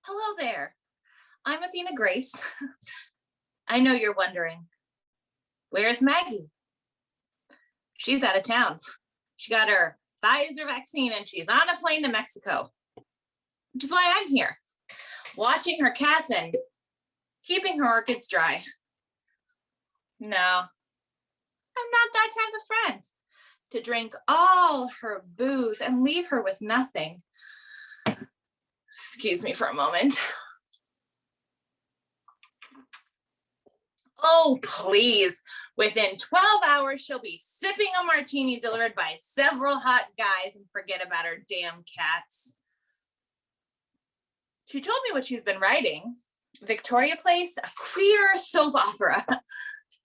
Hello there. I'm Athena Grace. I know you're wondering, where's Maggie? She's out of town. She got her Pfizer vaccine and she's on a plane to Mexico, which is why I'm here, watching her cats and keeping her orchids dry. No, I'm not that type of friend to drink all her booze and leave her with nothing. Excuse me for a moment. Oh, please. Within 12 hours, she'll be sipping a martini delivered by several hot guys and forget about her damn cats. She told me what she's been writing. Victoria Place, a queer soap opera.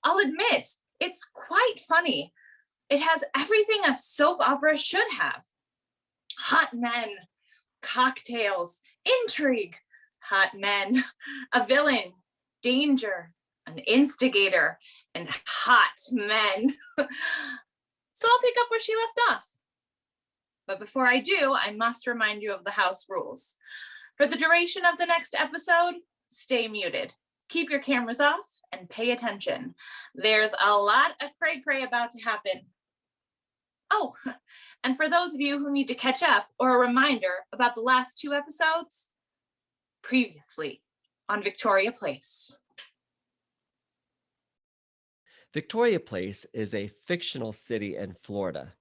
I'll admit, it's quite funny. It has everything a soap opera should have. Hot men, cocktails, intrigue, hot men, a villain, danger, an instigator, and hot men. So I'll pick up where she left off. But before I do, I must remind you of the house rules. For the duration of the next episode, stay muted. Keep your cameras off and pay attention. There's a lot of cray-cray about to happen. Oh, and for those of you who need to catch up or a reminder about the last 2 episodes, previously on Victoria Place. Victoria Place is a fictional city in Florida,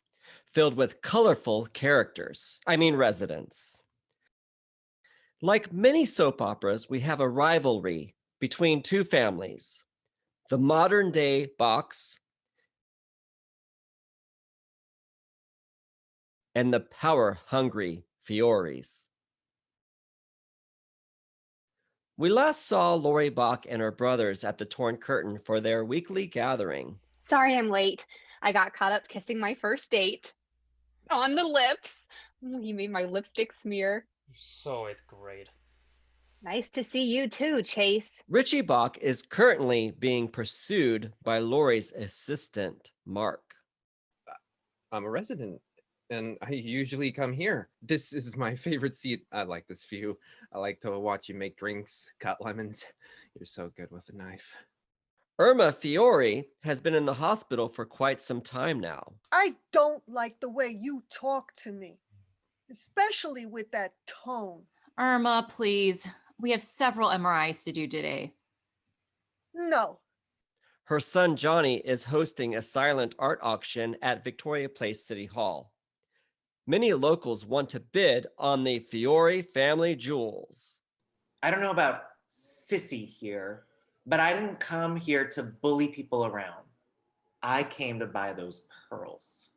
filled with colorful residents. Like many soap operas, we have a rivalry between 2 families, the modern-day Bachs and the power-hungry Fioris. We last saw Lori Bach and her brothers at the Torn Curtain for their weekly gathering. Sorry I'm late. I got caught up kissing my first date. On the lips. He made my lipstick smear. So 8th grade. Nice to see you too, Chase. Ritchie Bach is currently being pursued by Lori's assistant, Mark. I'm a resident, and I usually come here. This is my favorite seat. I like this view. I like to watch you make drinks, cut lemons. You're so good with a knife. Irma Fiori has been in the hospital for quite some time now. I don't like the way you talk to me, especially with that tone. Irma, please. We have several MRIs to do today. No. Her son Johnny is hosting a silent art auction at Victoria Place City Hall. Many locals want to bid on the Fiori family jewels. I don't know about sissy here, but I didn't come here to bully people around. I came to buy those pearls.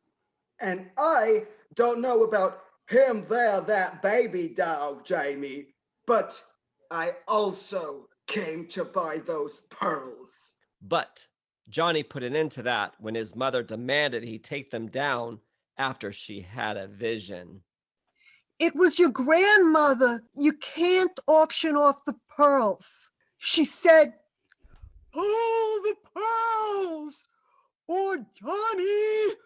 And I don't know about him there, that baby dog, Jamie, but I also came to buy those pearls. But Johnny put an end to that when his mother demanded he take them down after she had a vision. It was your grandmother. You can't auction off the pearls. She said, "Hold the pearls, or Johnny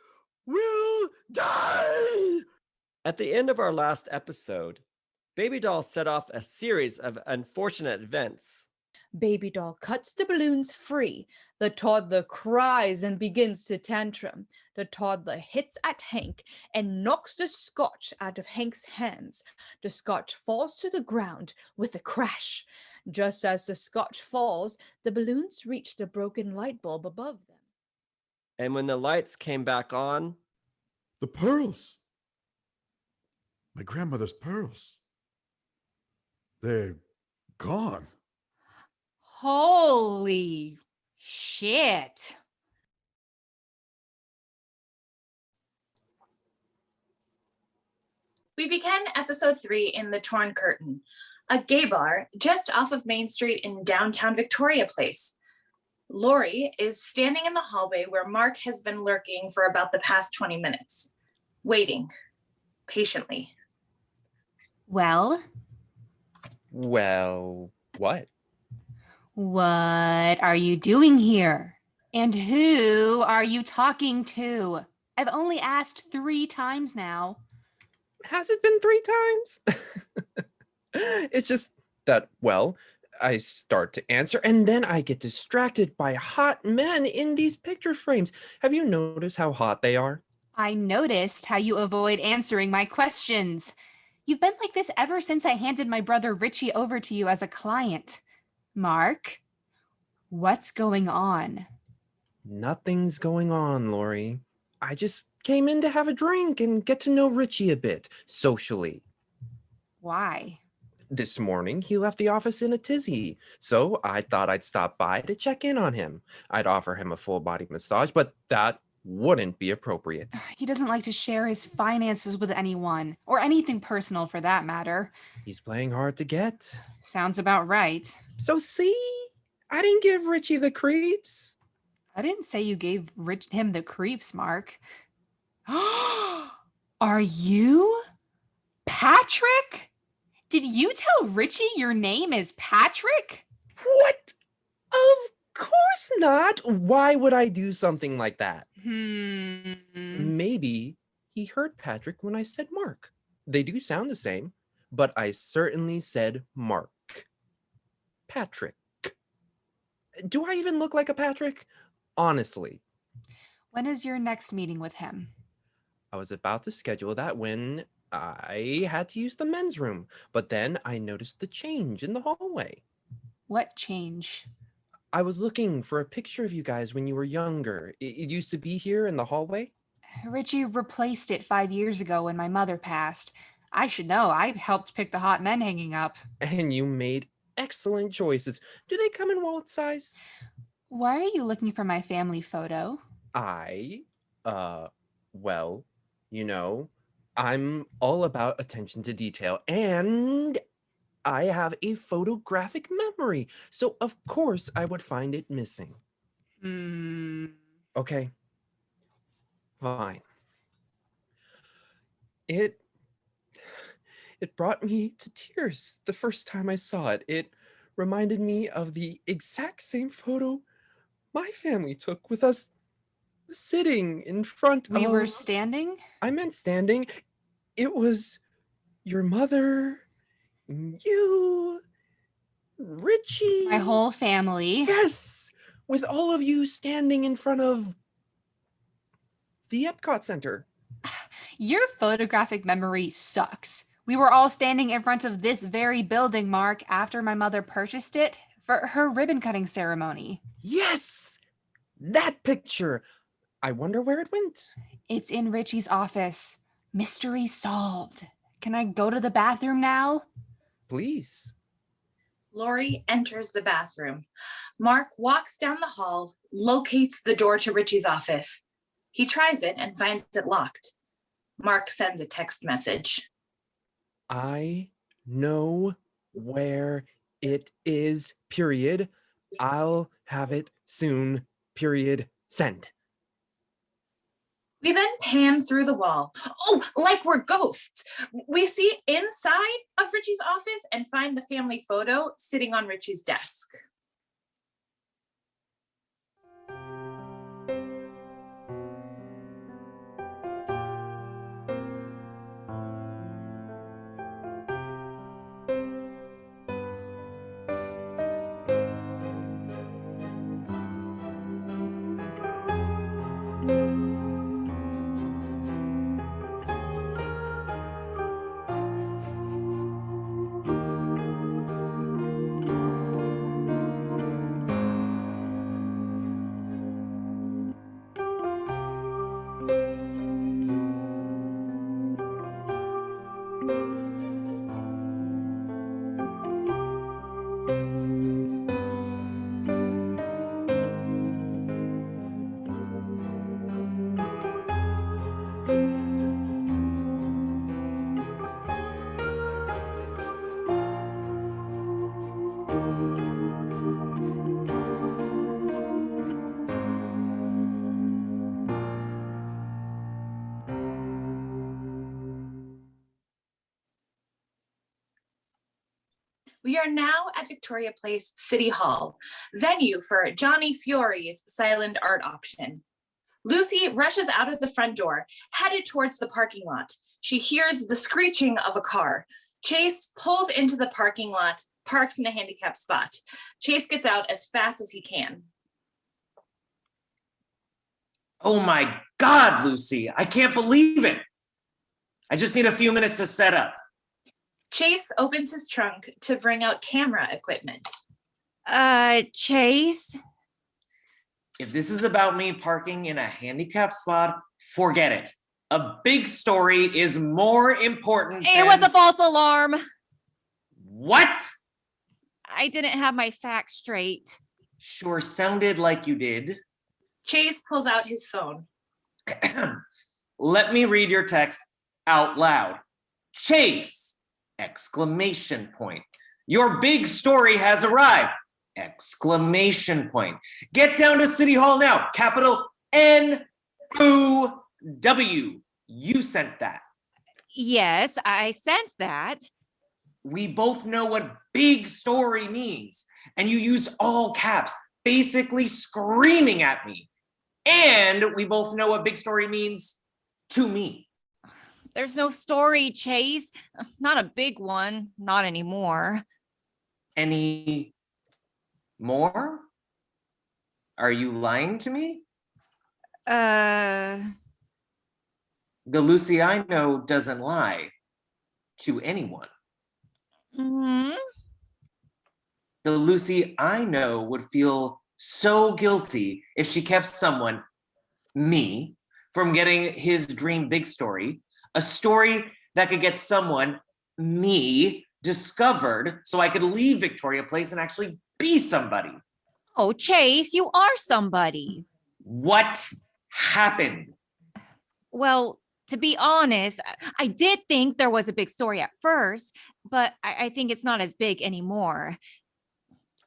will die." At the end of our last episode, Baby Doll set off a series of unfortunate events. Baby Doll cuts the balloons free. The toddler cries and begins to tantrum. The toddler hits at Hank and knocks the scotch out of Hank's hands. The scotch falls to the ground with a crash. Just as the scotch falls, the balloons reach the broken light bulb above them. And when the lights came back on, the pearls. My grandmother's pearls. They're gone. Holy shit. We begin episode 3 in the Torn Curtain, a gay bar just off of Main Street in downtown Victoria Place. Lori is standing in the hallway where Mark has been lurking for about the past 20 minutes, waiting patiently. Well, what? What are you doing here? And who are you talking to? I've only asked 3 times now. Has it been 3 times? It's just That, well, I start to answer, and then I get distracted by hot men in these picture frames. Have you noticed how hot they are? I noticed how you avoid answering my questions. You've been like this ever since I handed my brother Ritchie over to you as a client. Mark, what's going on? Nothing's going on, Lori. I just came in to have a drink and get to know Ritchie a bit, socially. Why? This morning, he left the office in a tizzy, so I thought I'd stop by to check in on him. I'd offer him a full-body massage, but that wouldn't be appropriate. He doesn't like to share his finances with anyone, or anything personal for that matter. He's playing hard to get. Sounds about right. So see, I didn't give Ritchie the creeps. I didn't say you gave him the creeps, Mark. Are you Patrick? Did you tell Ritchie your name is Patrick? What? Of course not. Why would I do something like that? Maybe he heard Patrick when I said Mark. They do sound the same, but I certainly said Mark. Patrick. Do I even look like a Patrick? Honestly. When is your next meeting with him? I was about to schedule that when I had to use the men's room, but then I noticed the change in the hallway. What change? I was looking for a picture of you guys when you were younger. It used to be here in the hallway. Ritchie replaced it 5 years ago when my mother passed. I should know. I helped pick the hot men hanging up. And you made excellent choices. Do they come in wallet size? Why are you looking for my family photo? Well, you know, I'm all about attention to detail, and I have a photographic memory, so of course I would find it missing. Okay, fine. It brought me to tears the first time I saw it. It reminded me of the exact same photo my family took with us sitting in front of... We were standing? I meant standing. It was your mother, you, Ritchie. My whole family. Yes, with all of you standing in front of the Epcot Center. Your photographic memory sucks. We were all standing in front of this very building, Mark, after my mother purchased it for her ribbon cutting ceremony. Yes, that picture. I wonder where it went. It's in Ritchie's office. Mystery solved. Can I go to the bathroom now? Please. Lori enters the bathroom. Mark walks down the hall, locates the door to Ritchie's office. He tries it and finds it locked. Mark sends a text message. I know where it is, period. I'll have it soon, period. Send. We then pan through the wall. Oh, like we're ghosts. We see inside of Ritchie's office and find the family photo sitting on Ritchie's desk. We are now at Victoria Place City Hall, venue for Johnny Fiori's silent art auction. Lucy rushes out of the front door, headed towards the parking lot. She hears the screeching of a car. Chase pulls into the parking lot, parks in a handicapped spot. Chase gets out as fast as he can. Oh my God, Lucy, I can't believe it. I just need a few minutes to set up. Chase opens his trunk to bring out camera equipment. Chase? If this is about me parking in a handicapped spot, forget it. A big story is more important It was a false alarm. What? I didn't have my facts straight. Sure sounded like you did. Chase pulls out his phone. Let me read your text out loud. Chase! Exclamation point. Your big story has arrived! Exclamation point. Get down to City Hall now. Capital N-O-W. You sent that. Yes, I sent that. We both know what big story means. And you used all caps, basically screaming at me. And we both know what big story means to me. There's no story, Chase. Not a big one. Not anymore. Any more? Are you lying to me? The Lucy I know doesn't lie to anyone. Mm-hmm. The Lucy I know would feel so guilty if she kept someone, me, from getting his dream big story, a story that could get someone, me, discovered so I could leave Victoria Place and actually be somebody. Oh, Chase, you are somebody. What happened? Well, to be honest, I did think there was a big story at first, but I think it's not as big anymore.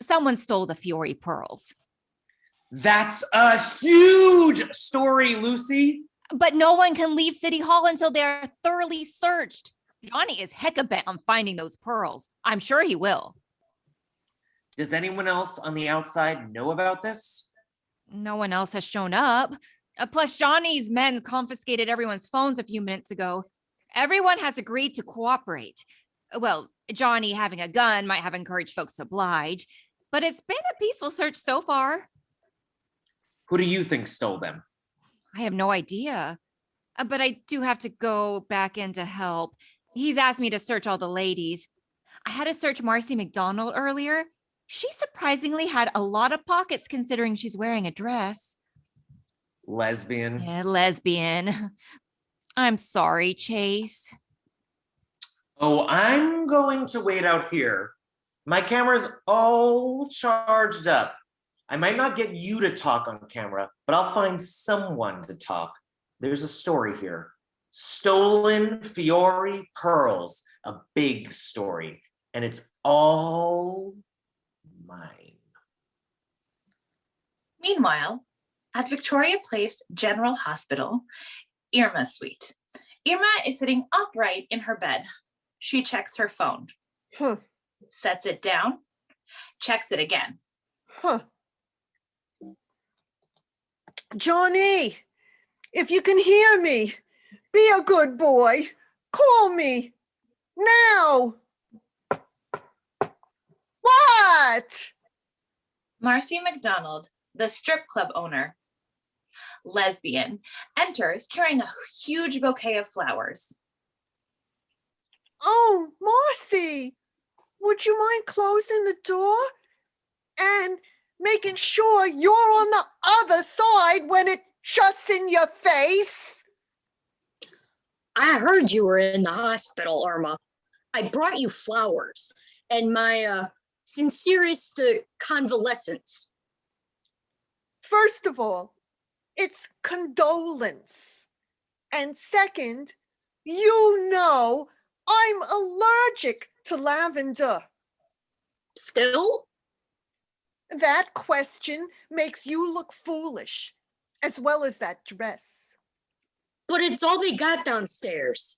Someone stole the Fiori pearls. That's a huge story, Lucy. But no one can leave City Hall until they're thoroughly searched. Johnny is hecka bent on finding those pearls. I'm sure he will. Does anyone else on the outside know about this? No one else has shown up. Plus, Johnny's men confiscated everyone's phones a few minutes ago. Everyone has agreed to cooperate. Well, Johnny having a gun might have encouraged folks to oblige, but it's been a peaceful search so far. Who do you think stole them? I have no idea, but I do have to go back in to help. He's asked me to search all the ladies. I had to search Marcee MacDonald earlier. She surprisingly had a lot of pockets considering she's wearing a dress. Lesbian. Yeah, lesbian. I'm sorry, Chase. Oh, I'm going to wait out here. My camera's all charged up. I might not get you to talk on camera, but I'll find someone to talk. There's a story here. Stolen Fiori pearls, a big story, and it's all mine. Meanwhile, at Victoria Place General Hospital, Irma's suite. Irma is sitting upright in her bed. She checks her phone. Sets it down, checks it again. Johnny, if you can hear me, be a good boy. Call me now. What? Marcee MacDonald, the strip club owner, lesbian, enters carrying a huge bouquet of flowers. Oh, Marcee, would you mind closing the door and making sure you're on the other side when it shuts in your face? I heard you were in the hospital, Irma. I brought you flowers and my sincerest convalescence. First of all, it's condolence. And second, you know I'm allergic to lavender. Still? That question makes you look foolish, as well as that dress. But it's all they got downstairs.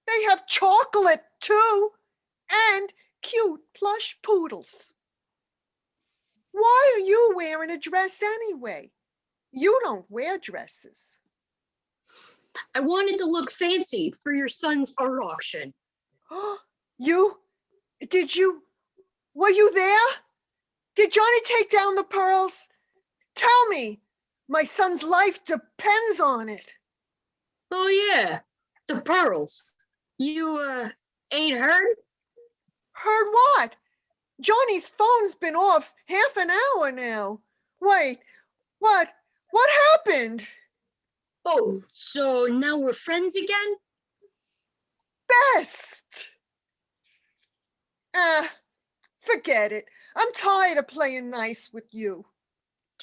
They have chocolate too, and cute plush poodles. Why are you wearing a dress anyway? You don't wear dresses. I wanted to look fancy for your son's art auction. You? Were you there? Did Johnny take down the pearls? Tell me. My son's life depends on it. Oh, yeah. The pearls. You, ain't heard? Heard what? Johnny's phone's been off half an hour now. Wait, what happened? Oh, so now we're friends again? Best. Forget it. I'm tired of playing nice with you.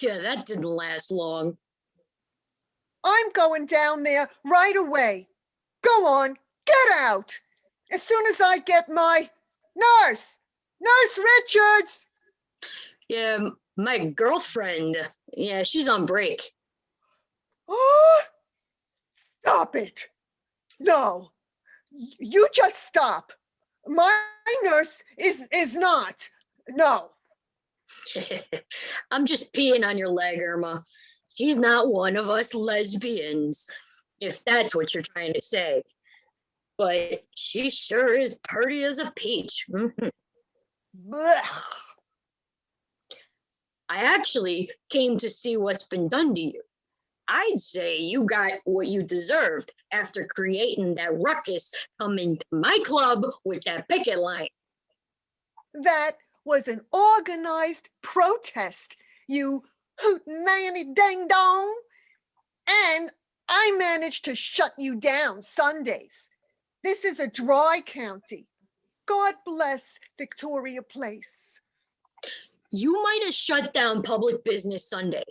Yeah, that didn't last long. I'm going down there right away. Go on, get out. As soon as I get my Nurse Richards. Yeah, my girlfriend. Yeah, she's on break. Oh, stop it. No, you just stop. My nurse is not. No. I'm just peeing on your leg, Irma. She's not one of us lesbians, if that's what you're trying to say. But she sure is pretty as a peach. Mhm. Blech. I actually came to see what's been done to you. I'd say you got what you deserved after creating that ruckus coming to my club with that picket line. That was an organized protest, you hootenanny ding dong. And I managed to shut you down Sundays. This is a dry county. God bless Victoria Place. You might have shut down public business Sunday,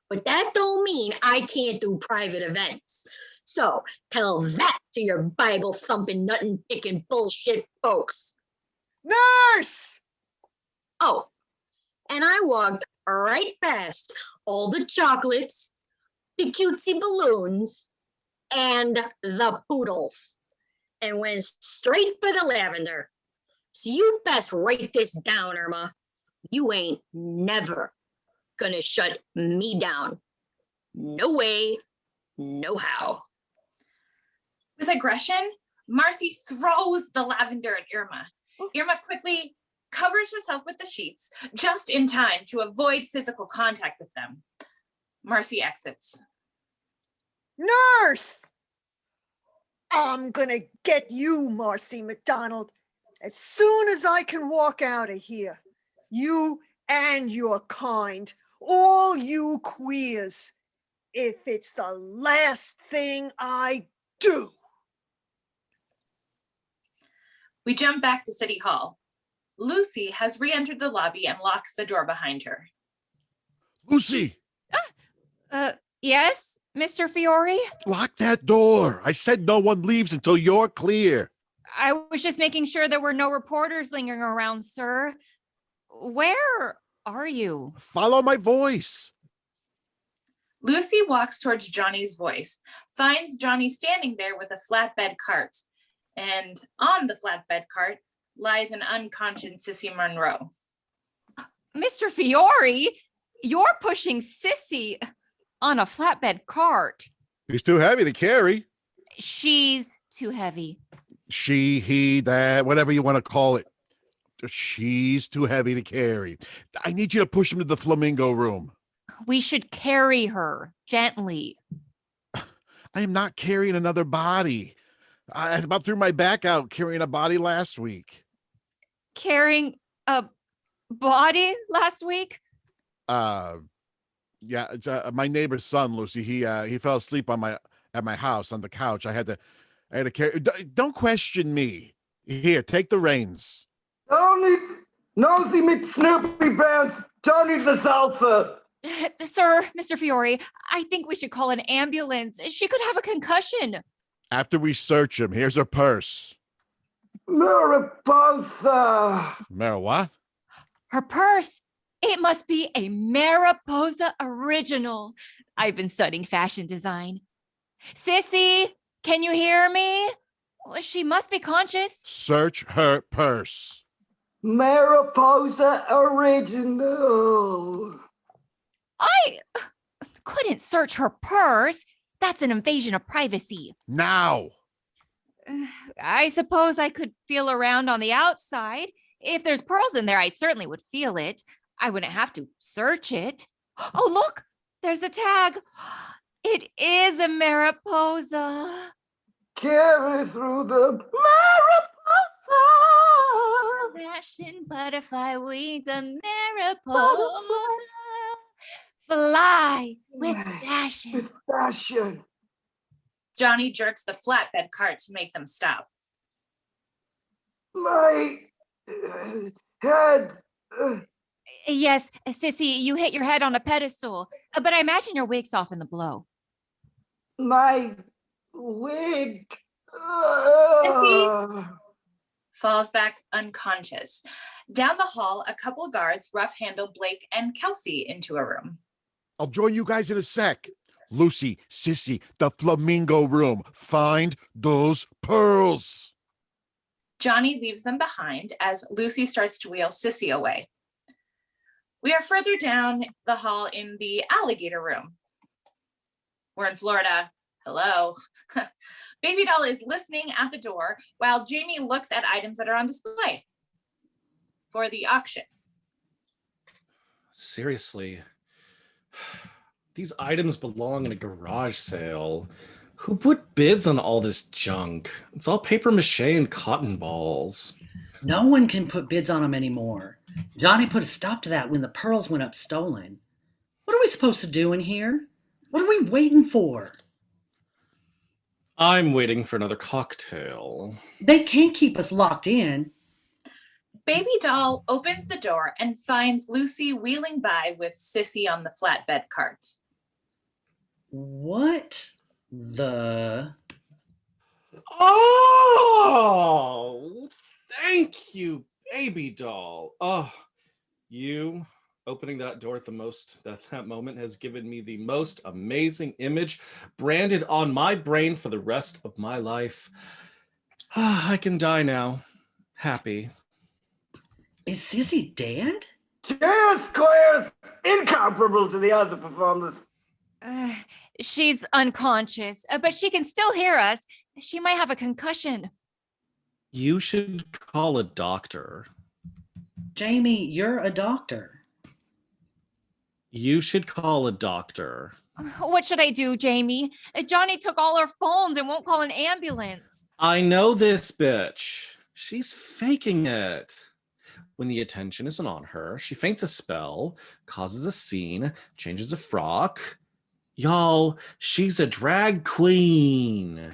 but that don't mean I can't do private events. So tell that to your Bible thumping, nuttin' picking bullshit folks. Nurse! Oh, and I walked right past all the chocolates, the cutesy balloons, and the poodles, and went straight for the lavender. So you best write this down, Irma. You ain't never gonna shut me down. No way, no how. With aggression, Marcee throws the lavender at Irma. Irma quickly covers herself with the sheets, just in time to avoid physical contact with them. Marcee exits. Nurse! I'm gonna get you, Marcee MacDonald, as soon as I can walk out of here. You and your kind, all you queers, if it's the last thing I do. We jump back to City Hall. Lucy has re-entered the lobby and locks the door behind her. Lucy, Yes, Mr. Fiori? lock that door. I said no one leaves until you're clear. I was just making sure there were no reporters lingering around, sir. Where are you? Follow my voice. Lucy walks towards Johnny's voice, finds Johnny standing there with a flatbed cart, and on the flatbed cart lies an unconscious Sissy Monroe. Mr. Fiori, you're pushing Sissy on a flatbed cart. He's too heavy to carry. She's too heavy. She, he, that, whatever you want to call it. She's too heavy to carry. I need you to push him to the flamingo room. We should carry her gently. I am not carrying another body. I about threw my back out carrying a body last week. Carrying a body last week? Yeah, it's my neighbor's son, Lucy. He fell asleep at my house on the couch. I had to carry. Don't question me. Here, take the reins. Don't need nosy McSnoopy Bounce. Don't need the salsa. Sir, Mr. Fiori, I think we should call an ambulance. She could have a concussion. After we search him, here's her purse. Mariposa. Mara, what? Her purse. It must be a Mariposa original. I've been studying fashion design. Sissy, can you hear me? Well, she must be conscious. Search her purse. Mariposa original. I couldn't search her purse. That's an invasion of privacy. Now. I suppose I could feel around on the outside. If there's pearls in there, I certainly would feel it. I wouldn't have to search it. Oh, look, there's a tag. It is a Mariposa. Carry through the Mariposa. Fashion butterfly wings, a Mariposa. Fly with fashion. With fashion. Johnny jerks the flatbed cart to make them stop. My head. Yes, Sissy, you hit your head on a pedestal, but I imagine your wig's off in the blow. My wig. Falls back unconscious. Down the hall, a couple guards rough-handle Blake and Kelsey into a room. I'll join you guys in a sec. Lucy, Sissy, the flamingo room. Find those pearls. Johnny leaves them behind as Lucy starts to wheel Sissy away. We are further down the hall in the alligator room. We're in Florida. Hello. Baby doll is listening at the door while Jamie looks at items that are on display for the auction. Seriously, these items belong in a garage sale. Who put bids on all this junk? It's all paper mache and cotton balls. No one can put bids on them anymore. Johnny put a stop to that when the pearls went up stolen. What are we supposed to do in here? What are we waiting for? I'm waiting for another cocktail. They can't keep us locked in. Baby doll opens the door and finds Lucy wheeling by with Sissy on the flatbed cart. What the? Oh, thank you, baby doll. Oh, you opening that door at that moment has given me the most amazing image branded on my brain for the rest of my life. I can die now, happy. Is Sissy dead? Cheers, Claire! Incomparable to the other performers. She's unconscious, but she can still hear us. She might have a concussion. You should call a doctor. Jamie, you're a doctor. You should call a doctor. What should I do, Jamie? Johnny took all our phones and won't call an ambulance. I know this bitch. She's faking it. When the attention isn't on her, she faints a spell, causes a scene, changes a frock. Y'all, she's a drag queen.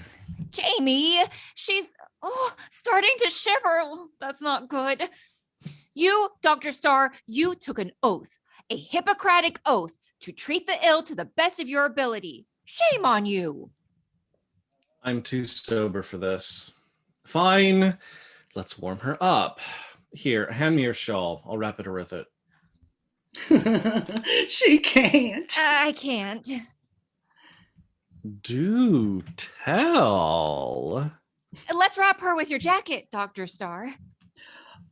Jamie, she's starting to shiver. That's not good. You, Dr. Starr, you took an oath, a Hippocratic oath, to treat the ill to the best of your ability. Shame on you. I'm too sober for this. Fine, let's warm her up. Here, hand me your shawl. I'll wrap it with it. She can't. I can't. Do tell. Let's wrap her with your jacket, Dr. Starr.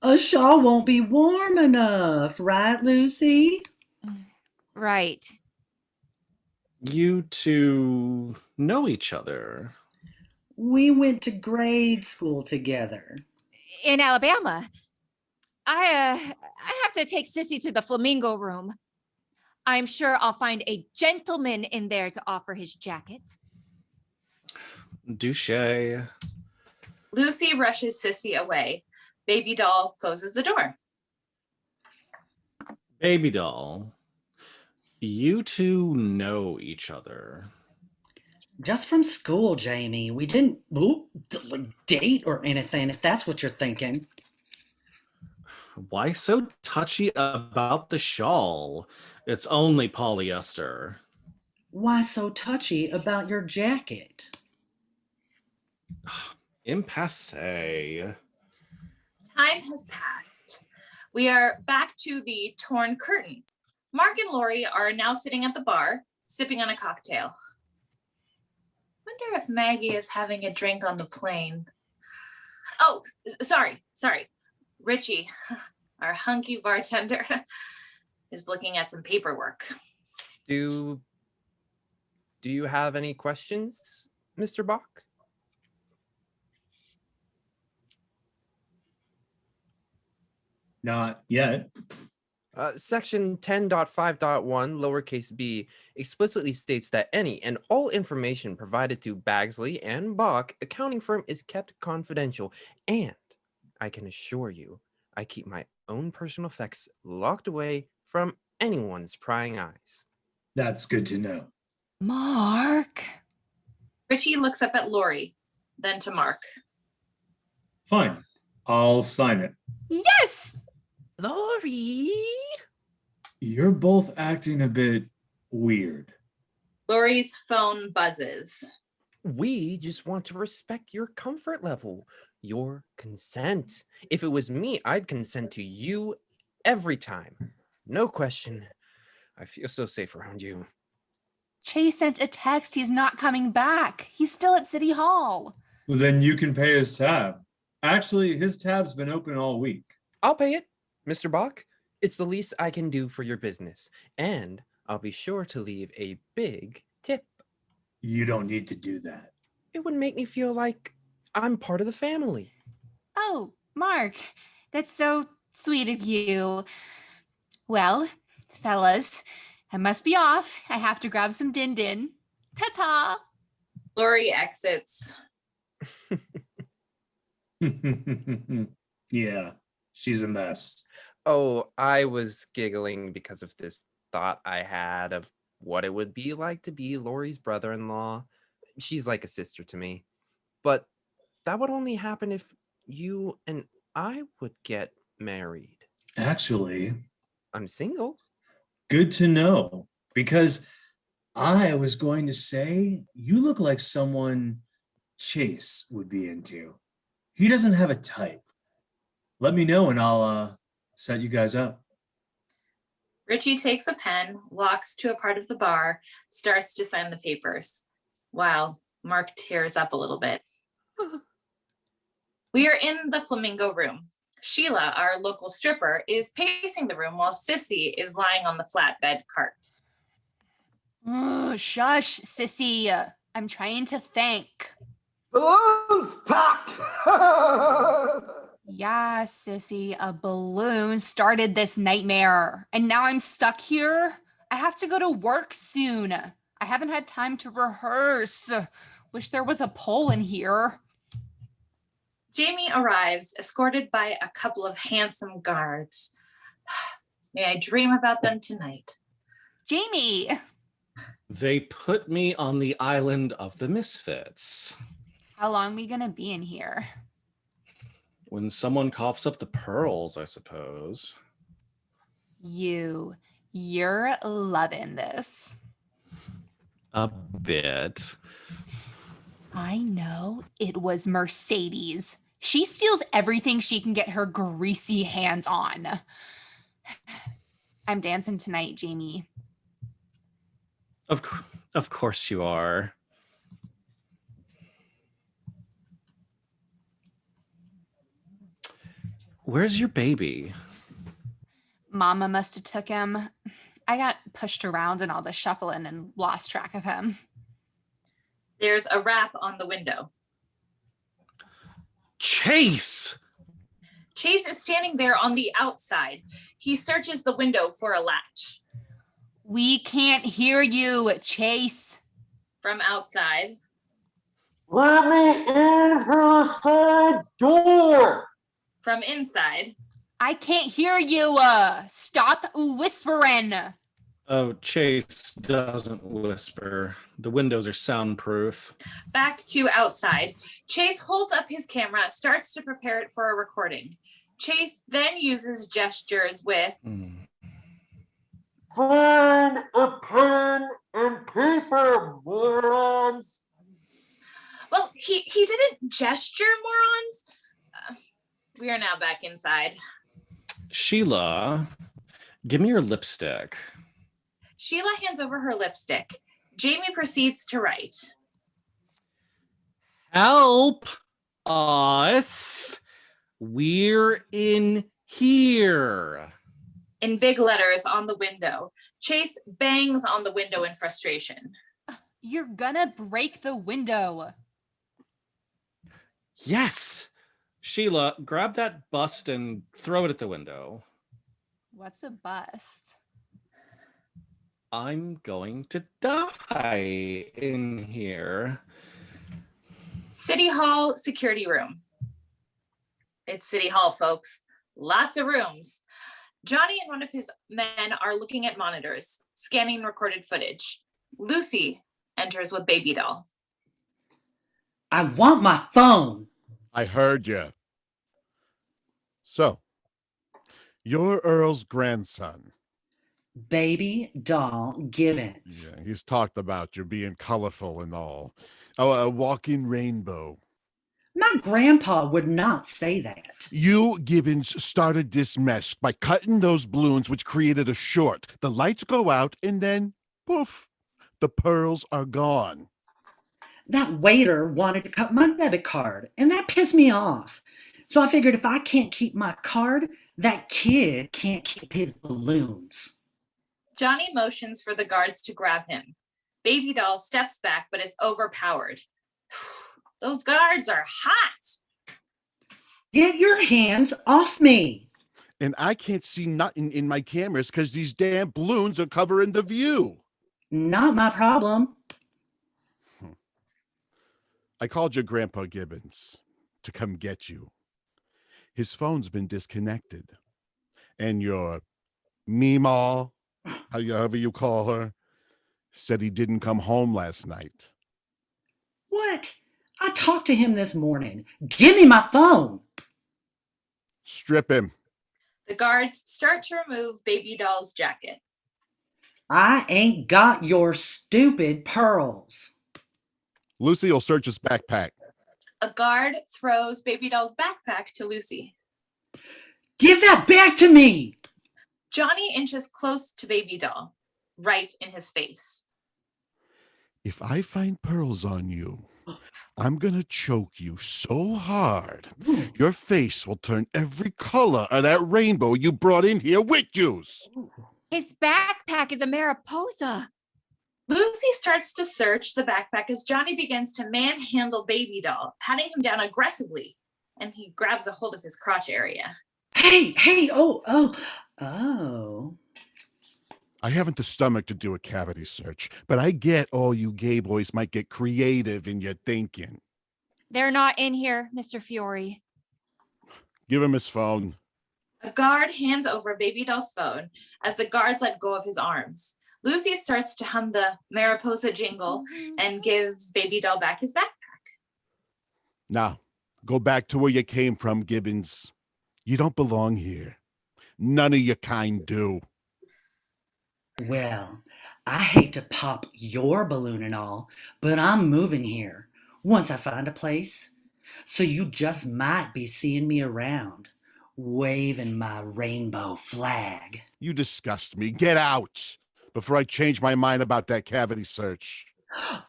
A shawl won't be warm enough, right, Lucy? Right. You two know each other. We went to grade school together. In Alabama. I have to take Sissy to the flamingo room. I'm sure I'll find a gentleman in there to offer his jacket. Douche. Lucy rushes Sissy away. Baby doll closes the door. Baby doll, you two know each other. Just from school, Jamie. We didn't date or anything, if that's what you're thinking. Why so touchy about the shawl? It's only polyester. Why so touchy about your jacket? Impasse. Time has passed. We are back to the torn curtain. Mark and Lori are now sitting at the bar, sipping on a cocktail. Wonder if Maggie is having a drink on the plane. Oh, sorry. Ritchie, our hunky bartender, is looking at some paperwork. Do you have any questions, Mr. Bach? Not yet. Section 10.5.1, lowercase b, explicitly states that any and all information provided to Bagsley and Bach accounting firm is kept confidential, and I can assure you, I keep my own personal effects locked away from anyone's prying eyes. That's good to know. Mark. Ritchie looks up at Lori, then to Mark. Fine. I'll sign it. Yes! Lori? You're both acting a bit weird. Lori's phone buzzes. We just want to respect your comfort level, your consent. If it was me, I'd consent to you every time. No question. I feel so safe around you. Chase sent a text. He's not coming back. He's still at City Hall. Well, then you can pay his tab. Actually, his tab's been open all week. I'll pay it, Mr. Bach. It's the least I can do for your business, and I'll be sure to leave a big tip. You don't need to do that. It would make me feel like I'm part of the family. Oh, Mark, that's so sweet of you. Well, fellas, I must be off. I have to grab some din-din. Ta-ta! Lori exits. Yeah, she's a mess. Oh, I was giggling because of this thought I had of what it would be like to be Lori's brother-in-law. She's like a sister to me. But that would only happen if you and I would get married. Actually, I'm single. good to know, because I was going to say you look like someone Chase would be into. He doesn't have a type. Let me know and I'll set you guys up. Ritchie takes a pen, walks to a part of the bar, starts to sign the papers. Wow, Mark tears up a little bit. We are in the Flamingo Room. Sheila, our local stripper, is pacing the room while Sissy is lying on the flatbed cart. Oh, shush, sissy. I'm trying to think. Balloons pop! Yeah, sissy, a balloon started this nightmare. And now I'm stuck here. I have to go to work soon. I haven't had time to rehearse. Wish there was a pole in here. Jamie arrives, escorted by a couple of handsome guards. May I dream about them tonight. Jamie! They put me on the island of the misfits. How long we gonna be in here? When someone coughs up the pearls, I suppose. You're loving this. A bit. I know it was Mercedes. She steals everything she can get her greasy hands on. I'm dancing tonight, Jamie. Of course you are. Where's your baby? Mama must have took him. I got pushed around in all the shuffling and lost track of him. There's a rap on the window. Chase! Chase is standing there on the outside. He searches the window for a latch. We can't hear you, Chase. From outside. Let me in through the side door. From inside. I can't hear you. Stop whispering. Oh, Chase doesn't whisper. The windows are soundproof. Back to outside. Chase holds up his camera, starts to prepare it for a recording. Chase then uses gestures with Find a pen and paper, morons. Well, he didn't gesture, morons. We are now back inside. Sheila, give me your lipstick. Sheila hands over her lipstick. Jamie proceeds to write. Help us. We're in here. In big letters on the window. Chase bangs on the window in frustration. You're gonna break the window. Yes, Sheila, grab that bust and throw it at the window. What's a bust? I'm going to die in here. City Hall security room. It's City Hall, folks. Lots of rooms. Johnny and one of his men are looking at monitors, scanning recorded footage. Lucy enters with baby doll. I want my phone. I heard you. So, you're Earl's grandson. Baby doll Gibbons. Yeah, he's talked about you being colorful and all. Oh, a walking rainbow. My grandpa would not say that. You, Gibbons, started this mess by cutting those balloons, which created a short. The lights go out, and then, poof, the pearls are gone. That waiter wanted to cut my debit card, and that pissed me off. So I figured if I can't keep my card, that kid can't keep his balloons. Johnny motions for the guards to grab him. Baby doll steps back, but is overpowered. Those guards are hot. Get your hands off me. And I can't see nothing in my cameras because these damn balloons are covering the view. Not my problem. I called your grandpa Gibbons to come get you. His phone's been disconnected. And your Meemaw, however you call her, said he didn't come home last night. What? I talked to him this morning. Give me my phone. Strip him. The guards start to remove baby doll's jacket. I ain't got your stupid pearls. Lucy will search his backpack. A guard throws baby doll's backpack to Lucy. Give that back to me. Johnny inches close to baby doll, right in his face. If I find pearls on you, I'm gonna choke you so hard, your face will turn every color of that rainbow you brought in here with you. His backpack is a Mariposa. Lucy starts to search the backpack as Johnny begins to manhandle baby doll, patting him down aggressively, and he grabs a hold of his crotch area. Hey, oh. I haven't the stomach to do a cavity search, but I get all you gay boys might get creative in your thinking. They're not in here, Mr. Fiori. Give him his phone. A guard hands over baby doll's phone as the guards let go of his arms. Lucy starts to hum the Mariposa jingle and gives baby doll back his backpack. Now, go back to where you came from, Gibbons. You don't belong here. None of your kind do. Well, I hate to pop your balloon and all, but I'm moving here once I find a place. So you just might be seeing me around, waving my rainbow flag. You disgust me. Get out before I change my mind about that cavity search.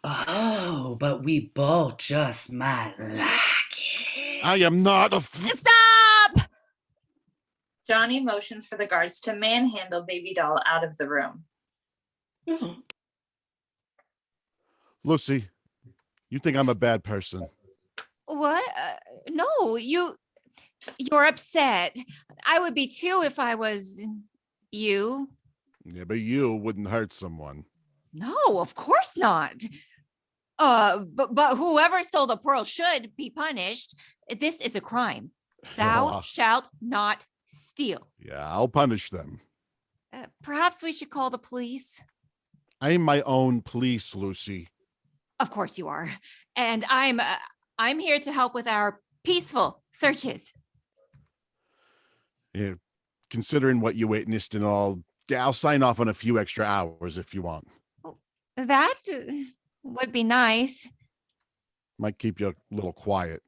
Oh, but we both just might like it. I am not a... Stop! Johnny motions for the guards to manhandle baby doll out of the room. Lucy, you think I'm a bad person? What? No, you're upset. I would be too if I was you. Yeah, but you wouldn't hurt someone. No, of course not. But whoever stole the pearl should be punished. This is a crime. Thou shalt not steal. Yeah, I'll punish them. Perhaps we should call the police. I'm my own police, Lucy. Of course you are. And I'm here to help with our peaceful searches. Yeah, considering what you witnessed and all, yeah, I'll sign off on a few extra hours if you want. That would be nice. Might keep you a little quiet.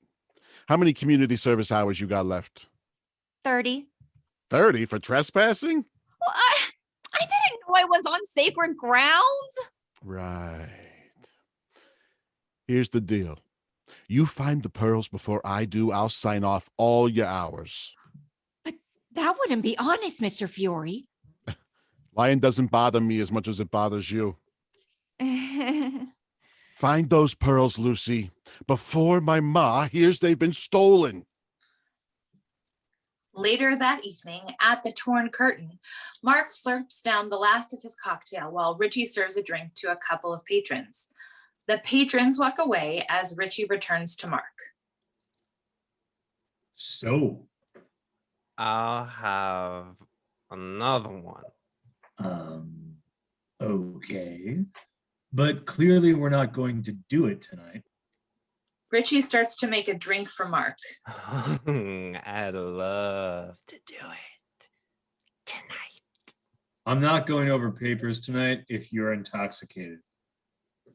How many community service hours you got left? 30. 30 for trespassing? Well, I didn't know I was on sacred grounds. Right. Here's the deal. You find the pearls before I do, I'll sign off all your hours. But that wouldn't be honest, Mr. Fiori. Lying doesn't bother me as much as it bothers you. Find those pearls, Lucy, before my ma hears they've been stolen. Later that evening, at the Torn Curtain, Mark slurps down the last of his cocktail while Ritchie serves a drink to a couple of patrons. The patrons walk away as Ritchie returns to Mark. So, I'll have another one. Okay. But clearly we're not going to do it tonight. Ritchie starts to make a drink for Mark. I'd love to do it tonight. I'm not going over papers tonight if you're intoxicated.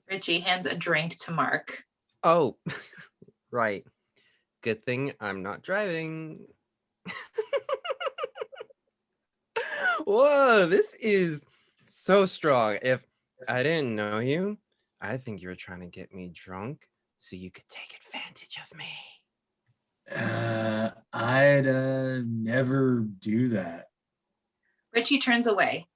Ritchie hands a drink to Mark. Oh, right. Good thing I'm not driving. Whoa, this is so strong. If I didn't know you, I think you were trying to get me drunk so you could take advantage of me. I'd never do that. Ritchie turns away.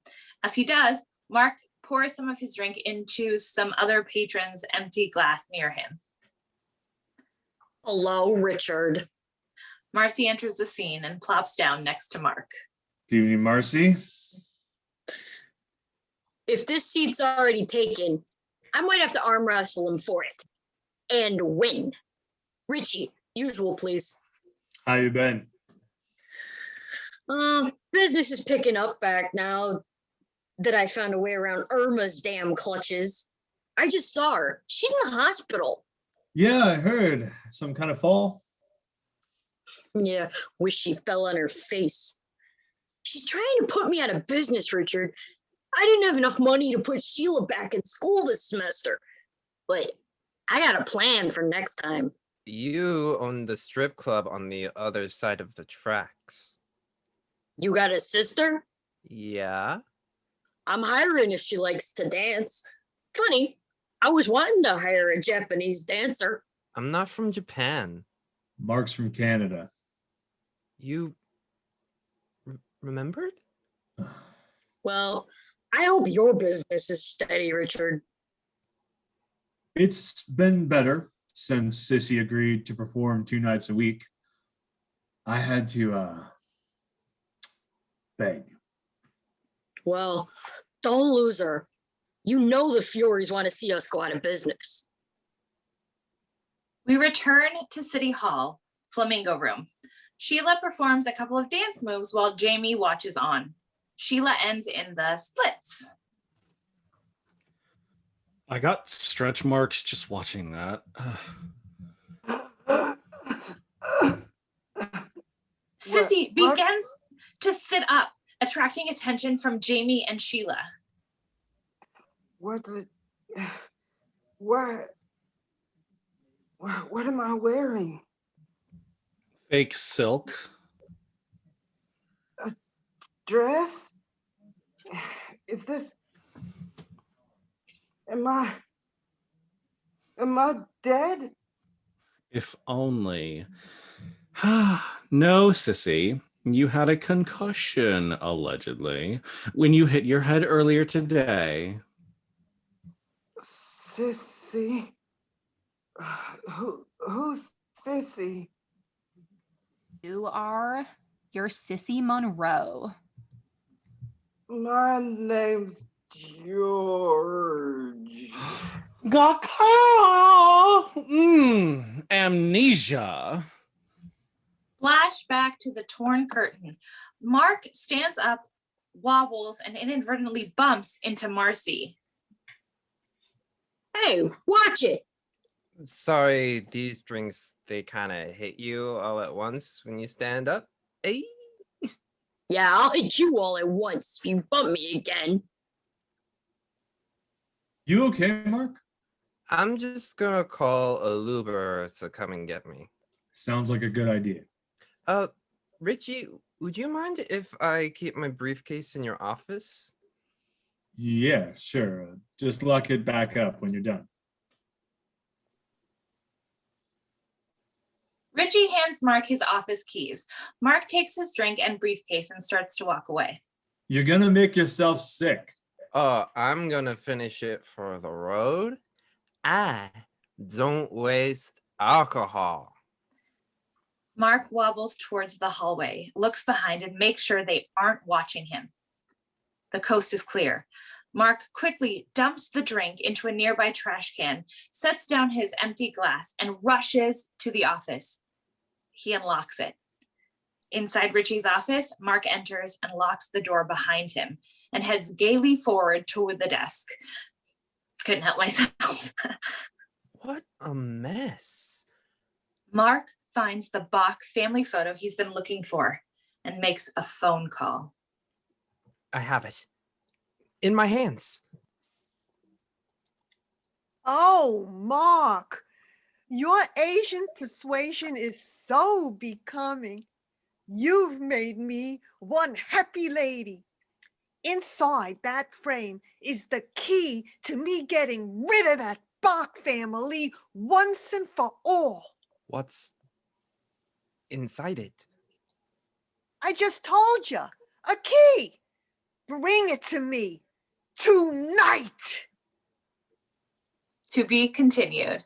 As he does, Mark pours some of his drink into some other patron's empty glass near him. Hello, Richard. Marcee enters the scene and plops down next to Mark. Good evening, Marcee. If this seat's already taken, I might have to arm wrestle him for it. And win. Ritchie, usual, please. How you been? Business is picking up back now that I found a way around Irma's damn clutches. I just saw her. She's in the hospital. Yeah, I heard. Some kind of fall? Yeah, wish she fell on her face. She's trying to put me out of business, Richard. I didn't have enough money to put Sheila back in school this semester. But I got a plan for next time. You own the strip club on the other side of the tracks. You got a sister? Yeah? I'm hiring if she likes to dance. Funny, I was wanting to hire a Japanese dancer. I'm not from Japan. Mark's from Canada. You remembered? Well, I hope your business is steady, Richard. It's been better since Sissy agreed to perform 2 nights a week. I had to beg. Well, don't lose her. You know the Fioris want to see us go out of business. We return to City Hall, Flamingo Room. Sheila performs a couple of dance moves while Jamie watches on. Sheila ends in the splits. I got stretch marks just watching that. Sissy begins to sit up, attracting attention from Jamie and Sheila. What am I wearing? Fake silk. A dress? Is this... Am I dead? If only. No, Sissy. You had a concussion, allegedly, when you hit your head earlier today. Sissy? Who's Sissy? You are your Sissy Monroe. My name's George. Amnesia. Flashback to the torn curtain. Mark stands up, wobbles, and inadvertently bumps into Marcee. Hey, watch it. Sorry, these drinks, they kind of hit you all at once when you stand up. Hey. Yeah, I'll hit you all at once if you bump me again. You okay, Mark? I'm just gonna call a Uber to come and get me. Sounds like a good idea. Ritchie, would you mind if I keep my briefcase in your office? Yeah, sure. Just lock it back up when you're done. Ritchie hands Mark his office keys. Mark takes his drink and briefcase and starts to walk away. You're gonna make yourself sick. Oh, I'm gonna finish it for the road. I don't waste alcohol. Mark wobbles towards the hallway, looks behind and makes sure they aren't watching him. The coast is clear. Mark quickly dumps the drink into a nearby trash can, sets down his empty glass, and rushes to the office. He unlocks it. Inside Ritchie's office, Mark enters and locks the door behind him and heads gaily forward toward the desk. Couldn't help myself. What a mess. Mark finds the Bach family photo he's been looking for and makes a phone call. I have it. In my hands. Oh, Mark, your Asian persuasion is so becoming. You've made me one happy lady. Inside that frame is the key to me getting rid of that Bach family once and for all. What's inside it? I just told you, a key. Bring it to me tonight. To be continued.